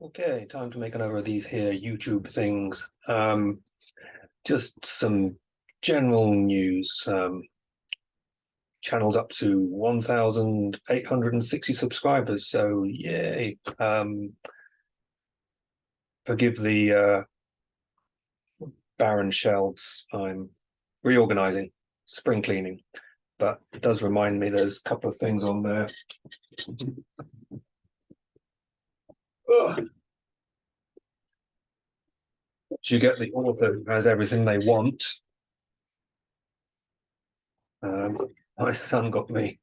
Okay, time to make another of these here YouTube things. Just some general news. Channel's up to 1,860 subscribers, so yay. Forgive the barren shelves. I'm reorganizing, spring cleaning, but it does remind me there's a couple of things on there. Ugh. You get the author who has everything they want. My son got me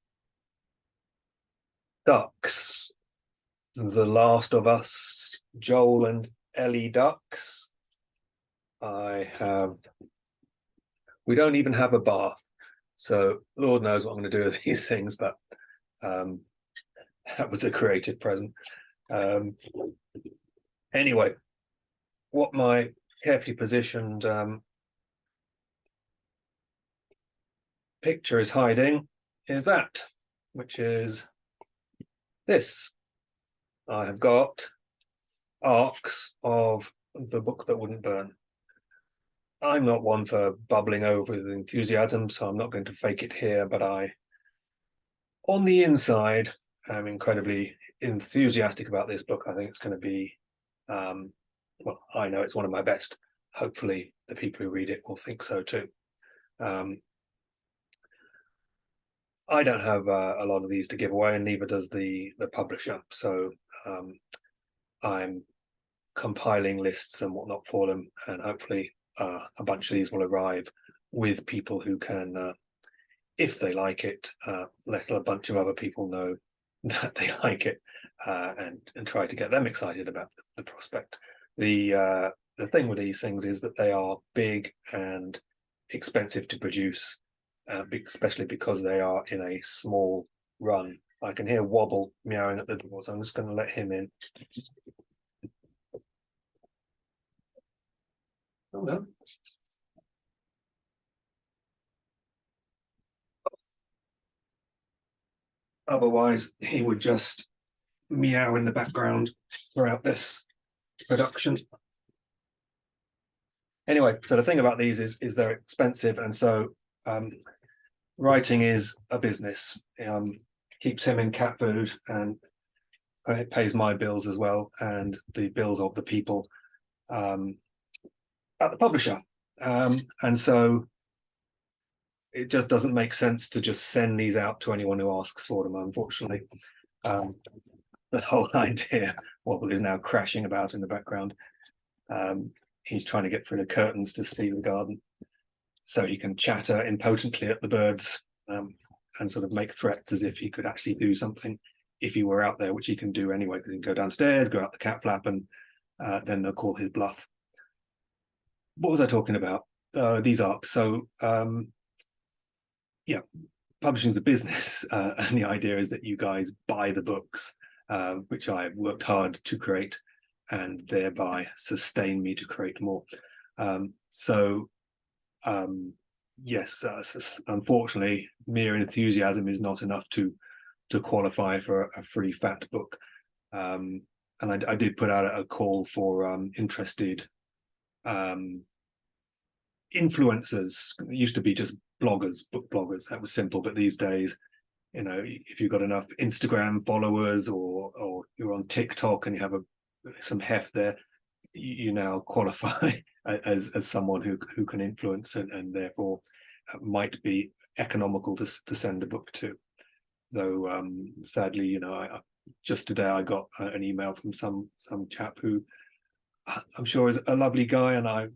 Ducks, The Last of Us, Joel and Ellie Ducks. We don't even have a bath, so Lord knows what I'm going to do with these things, but that was a creative present. Anyway, what my carefully positioned picture is hiding is that, which is this. I have got arcs of the book that wouldn't burn. I'm not one for bubbling over with enthusiasm, so I'm not going to fake it here, but on the inside, I'm incredibly enthusiastic about this book. I think it's going to be, well, I know it's one of my best. Hopefully the people who read it will think so too. I don't have a lot of these to give away, and neither does the publisher. So I'm compiling lists and whatnot for them, and hopefully a bunch of these will arrive with people who can, if they like it, let a bunch of other people know that they like it, and try to get them excited about the prospect. The thing with these things is that they are big and expensive to produce, especially because they are in a small run. I can hear Wobble meowing at the door, so I'm just going to let him in. Oh no. Otherwise, he would just meow in the background throughout this production. Anyway, so the thing about these is they're expensive, and so writing is a business. Keeps him in cat food, and it pays my bills as well, and the bills of the people at the publisher. And so it just doesn't make sense to just send these out to anyone who asks for them, unfortunately. The whole idea, Wobble is now crashing about in the background. He's trying to get through the curtains to see the garden, so he can chatter impotently at the birds, and sort of make threats as if he could actually do something if he were out there, which he can do anyway, because he can go downstairs, go out the cat flap, and then they'll call his bluff. What was I talking about? These arcs. So yeah, publishing is a business, and the idea is that you guys buy the books, which I've worked hard to create, and thereby sustain me to create more. Yes, unfortunately, mere enthusiasm is not enough to qualify for a free fat book. And I did put out a call for interested influencers. It used to be just bloggers, book bloggers. That was simple, but these days, you know, if you've got enough Instagram followers, or you're on TikTok and you have some heft there, you now qualify as someone who can influence, and therefore might be economical to send a book to. Though sadly, you know, just today I got an email from some chap who I'm sure is a lovely guy, and I'm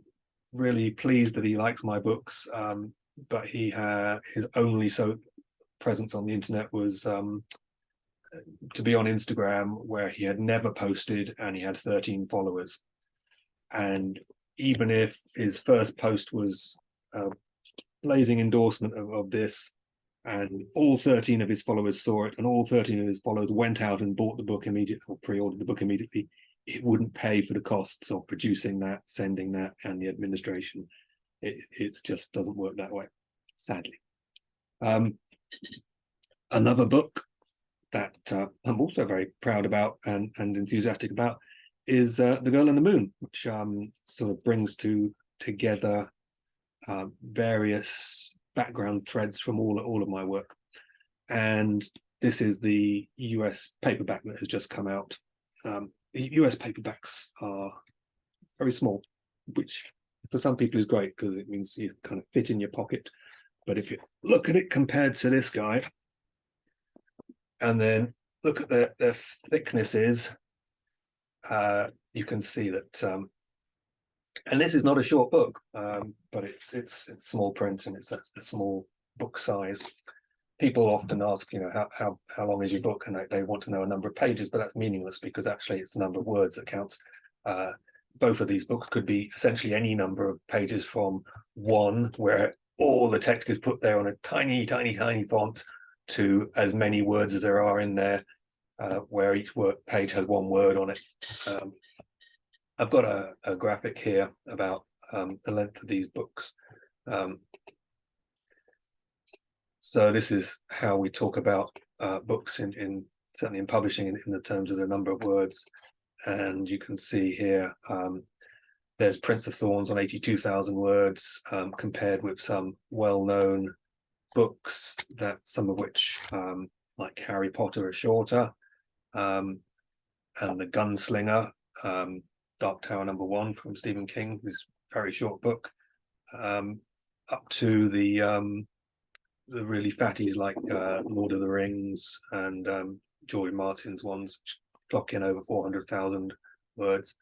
really pleased that he likes my books, but his only presence on the internet was to be on Instagram, where he had never posted, and he had 13 followers. And even if his first post was a blazing endorsement of this, and all 13 of his followers saw it, and all 13 of his followers went out and bought the book immediately, or pre-ordered the book immediately, it wouldn't pay for the costs of producing that, sending that, and the administration. It just doesn't work that way, sadly. Another book that I'm also very proud about and enthusiastic about is The Girl in the Moon, which sort of brings together various background threads from all of my work. And this is the US paperback that has just come out. The US paperbacks are very small, which for some people is great because it means you kind of fit in your pocket. But if you look at it compared to this guy, and then look at their thicknesses, you can see that. And this is not a short book, but it's small print and it's a small book size. People often ask, how long is your book, and they want to know a number of pages, but that's meaningless because actually it's the number of words that counts. Both of these books could be essentially any number of pages, from one where all the text is put there on a tiny font, to as many words as there are in there, where each page has one word on it. I've got a graphic here about the length of these books. So this is how we talk about books in certainly in publishing in the terms of the number of words. And you can see here, there's Prince of Thorns on 82,000 words, compared with some well-known books, that some of which, like Harry Potter, are shorter. And The Gunslinger, Dark Tower #1 from Stephen King, is a very short book, up to the really fatties like Lord of the Rings and George Martin's ones, which clock in over 400,000 words.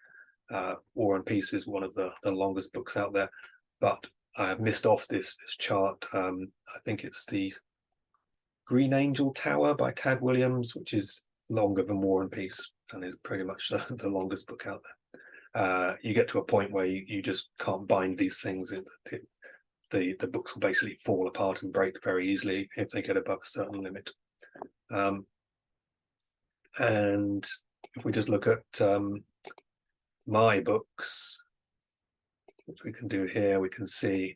War and Peace is one of the longest books out there, but I have missed off this chart. I think it's the Green Angel Tower by Tad Williams, which is longer than War and Peace and is pretty much the longest book out there. You get to a point where you just can't bind these things. The books will basically fall apart and break very easily if they get above a certain limit. And if we just look at my books, which we can do here, we can see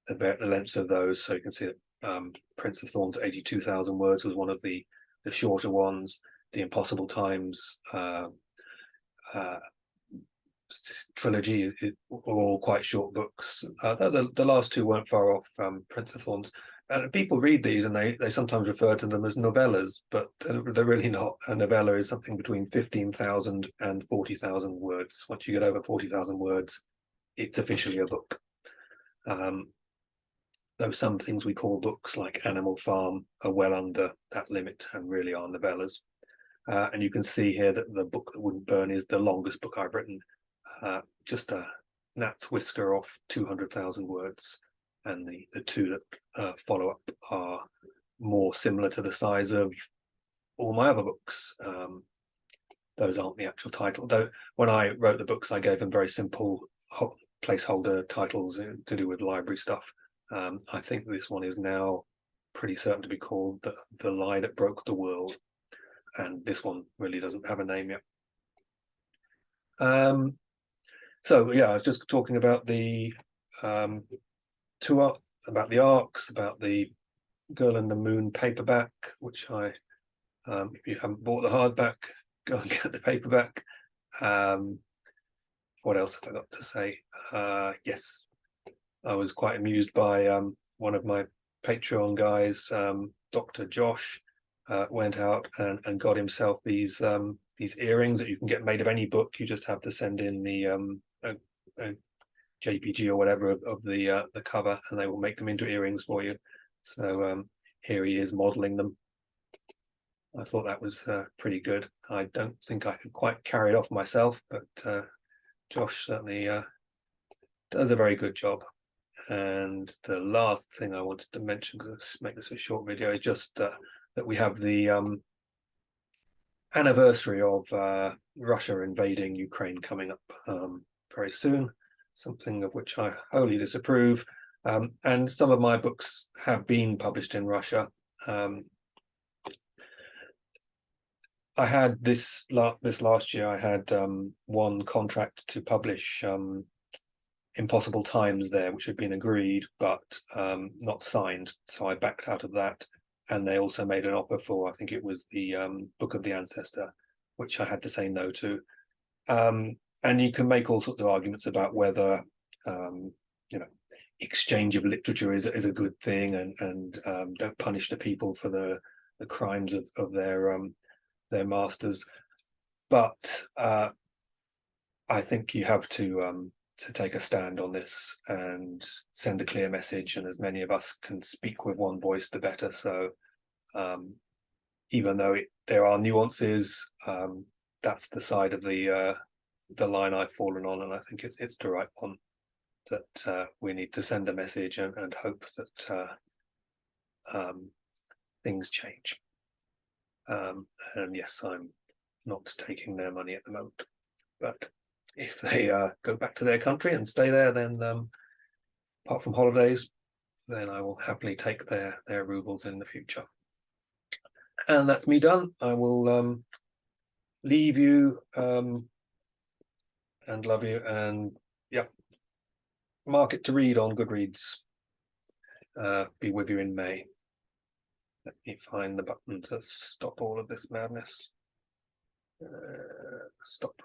the lengths of those. So you can see that Prince of Thorns at 82,000 words was one of the shorter ones. The Impossible Times trilogy are all quite short books. The last two weren't far off Prince of Thorns. And people read these and they sometimes refer to them as novellas, but they're really not. A novella is something between 15,000 and 40,000 words. Once you get over 40,000 words, it's officially a book. Though some things we call books, like Animal Farm, are well under that limit and really are novellas. And you can see here that The Book That Wouldn't Burn is the longest book I've written. Just a gnat's whisker off 200,000 words. And the two that follow up are more similar to the size of all my other books. Those aren't the actual title. Though when I wrote the books, I gave them very simple placeholder titles to do with library stuff. I think this one is now pretty certain to be called The Lie That Broke the World. And this one really doesn't have a name yet. So yeah, I was just talking about the about the arcs, about the Girl in the Moon paperback, which if you haven't bought the hardback, go and get the paperback. What else have I got to say? Yes, I was quite amused by one of my Patreon guys, Dr. Josh, went out and got himself these earrings that you can get made of any book. You just have to send in the JPG or whatever of the cover, and they will make them into earrings for you. So here he is modeling them. I thought that was pretty good. I don't think I could quite carry it off myself, but Josh certainly does a very good job. And the last thing I wanted to mention, because make this a short video, is just that we have the anniversary of Russia invading Ukraine coming up very soon, something of which I wholly disapprove. And some of my books have been published in Russia. I had this last year, I had one contract to publish Impossible Times there, which had been agreed, but not signed. So I backed out of that. And they also made an offer for, I think it was the Book of the Ancestor, which I had to say no to. And you can make all sorts of arguments about whether you know, exchange of literature is a good thing, and don't punish the people for the crimes of their masters. But I think you have to take a stand on this and send a clear message, and as many of us can speak with one voice, the better. So even though there are nuances, that's the side of the line I've fallen on, and I think it's the right one, that we need to send a message and hope that things change. And yes, I'm not taking their money at the moment, but if they go back to their country and stay there, then apart from holidays, then I will happily take their rubles in the future. And that's me done. I will leave you and love you, and yep, mark it to read on Goodreads. Be with you in May. Let me find the button to stop all of this madness. Stop.